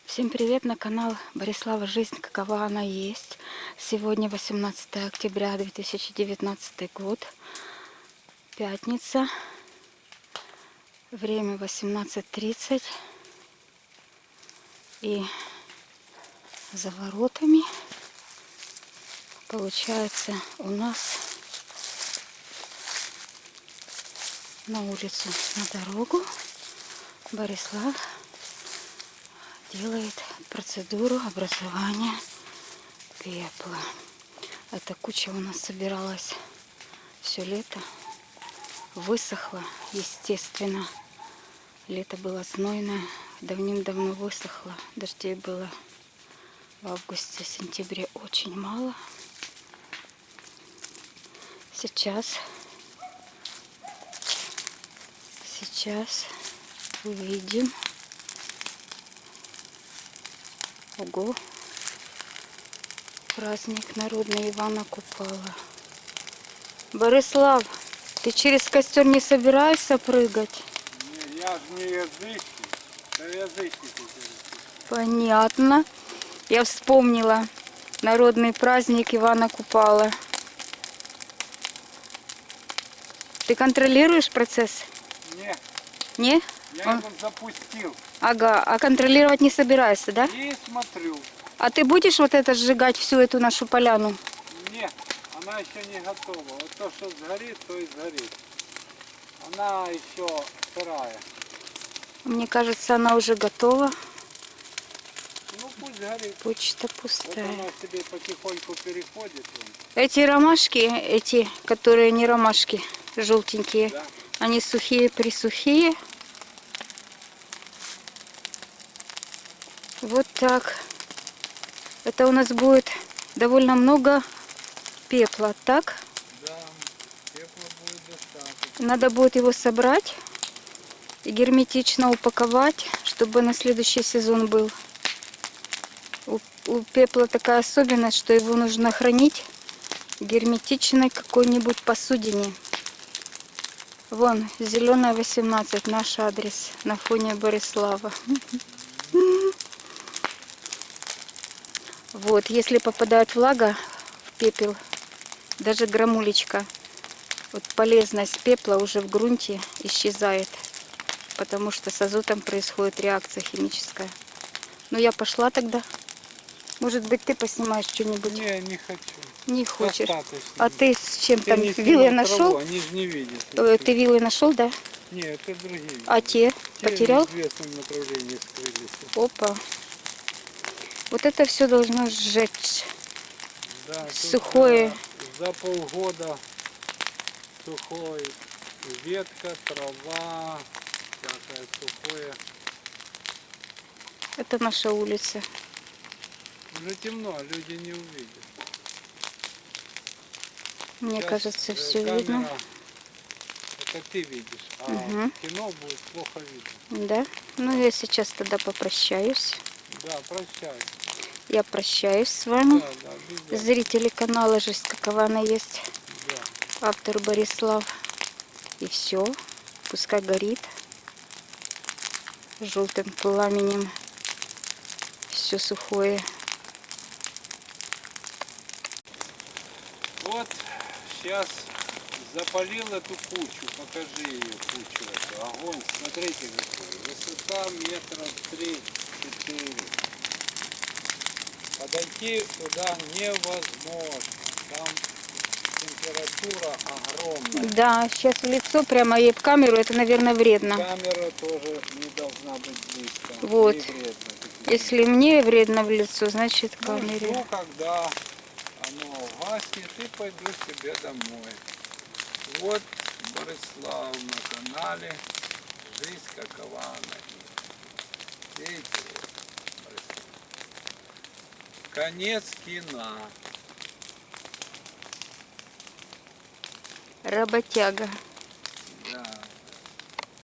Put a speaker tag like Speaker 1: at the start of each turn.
Speaker 1: Всем привет на канал Борислава Жизнь, какова она есть. Сегодня 18 октября 2019 год, пятница, время 18:30, и за воротами получается у нас на улицу, на дорогу Борислав делает процедуру образования пепла. Эта куча у нас собиралась все лето, высохла, естественно. Лето было знойное, давным-давно высохло. Дождей было в августе-сентябре очень мало. Сейчас увидим. Ого! Праздник народный Ивана Купала. Борислав, ты через костер не собираешься прыгать?
Speaker 2: Не, я же не язычник. Да язычник.
Speaker 1: Понятно. Я вспомнила народный праздник Ивана Купала. Ты контролируешь процесс?
Speaker 2: Не,
Speaker 1: Не?
Speaker 2: я его запустил.
Speaker 1: Ага, а контролировать не собираешься, да?
Speaker 2: И смотрю.
Speaker 1: А ты будешь вот это сжигать, всю эту нашу поляну?
Speaker 2: Нет, она еще не готова. Вот то, что сгорит, то и сгорит. Она еще сырая.
Speaker 1: Мне кажется, она уже готова.
Speaker 2: Ну пусть сгорит.
Speaker 1: Почта
Speaker 2: Вот
Speaker 1: пустая.
Speaker 2: она себе потихоньку переходит.
Speaker 1: Эти ромашки, эти, которые не ромашки, желтенькие,
Speaker 2: Да.
Speaker 1: они сухие-присухие. Вот так. Это у нас будет довольно много пепла, так?
Speaker 2: Да, пепла будет достаточно.
Speaker 1: Надо будет его собрать и герметично упаковать, чтобы на следующий сезон был. У пепла такая особенность, что его нужно хранить в герметичной какой-нибудь посудине. Вон, зеленая 18, наш адрес на фоне Борислава. Вот, если попадает влага в пепел, даже грамулечка, вот полезность пепла уже в грунте исчезает, потому что с азотом происходит реакция химическая. Ну, я пошла тогда. Может быть, ты поснимаешь что-нибудь?
Speaker 2: Не, не хочу.
Speaker 1: Не хочешь.
Speaker 2: Достаточно.
Speaker 1: А ты с чем
Speaker 2: Ты
Speaker 1: там?
Speaker 2: не
Speaker 1: Вилы
Speaker 2: снимай
Speaker 1: нашел?
Speaker 2: траву, они же не видят.
Speaker 1: Ты вилы нашел, да?
Speaker 2: Нет, это другие.
Speaker 1: А те? Потерял?
Speaker 2: В известном направлении скрылись.
Speaker 1: Опа. Вот это все должно сжечь.
Speaker 2: Да, тут
Speaker 1: Сухое.
Speaker 2: за полгода сухой. Ветка, трава, всякое сухое.
Speaker 1: Это наша улица.
Speaker 2: Уже темно, люди не увидят.
Speaker 1: Мне
Speaker 2: Сейчас,
Speaker 1: кажется, все
Speaker 2: камера,
Speaker 1: видно.
Speaker 2: это ты видишь, а
Speaker 1: Угу.
Speaker 2: кино будет плохо видно.
Speaker 1: Да? Ну, я сейчас тогда попрощаюсь.
Speaker 2: Да, прощай.
Speaker 1: Я прощаюсь с вами.
Speaker 2: Да, да, обязательно.
Speaker 1: Зрители канала «Жизнь, какова она есть».
Speaker 2: Да.
Speaker 1: Автор Борислав. И все. Пускай горит желтым пламенем все сухое.
Speaker 2: Вот сейчас запалил эту кучу, покажи ее кучу эту. Огонь, смотрите какой. Высота метров 3-4. Подойти туда невозможно. Там температура огромная.
Speaker 1: Да, сейчас в лицо прямо ей в камеру, это, наверное, вредно.
Speaker 2: Камера тоже не должна быть близко.
Speaker 1: Вот.
Speaker 2: Ей вредно.
Speaker 1: Если мне вредно в лицо, значит
Speaker 2: Ну,
Speaker 1: камере.
Speaker 2: жду, когда оно гаснет, и пойду себе домой. Вот Борислав на канале «Жизнь, какова она есть». Видите, вот, Борислав. Конец кино.
Speaker 1: Работяга.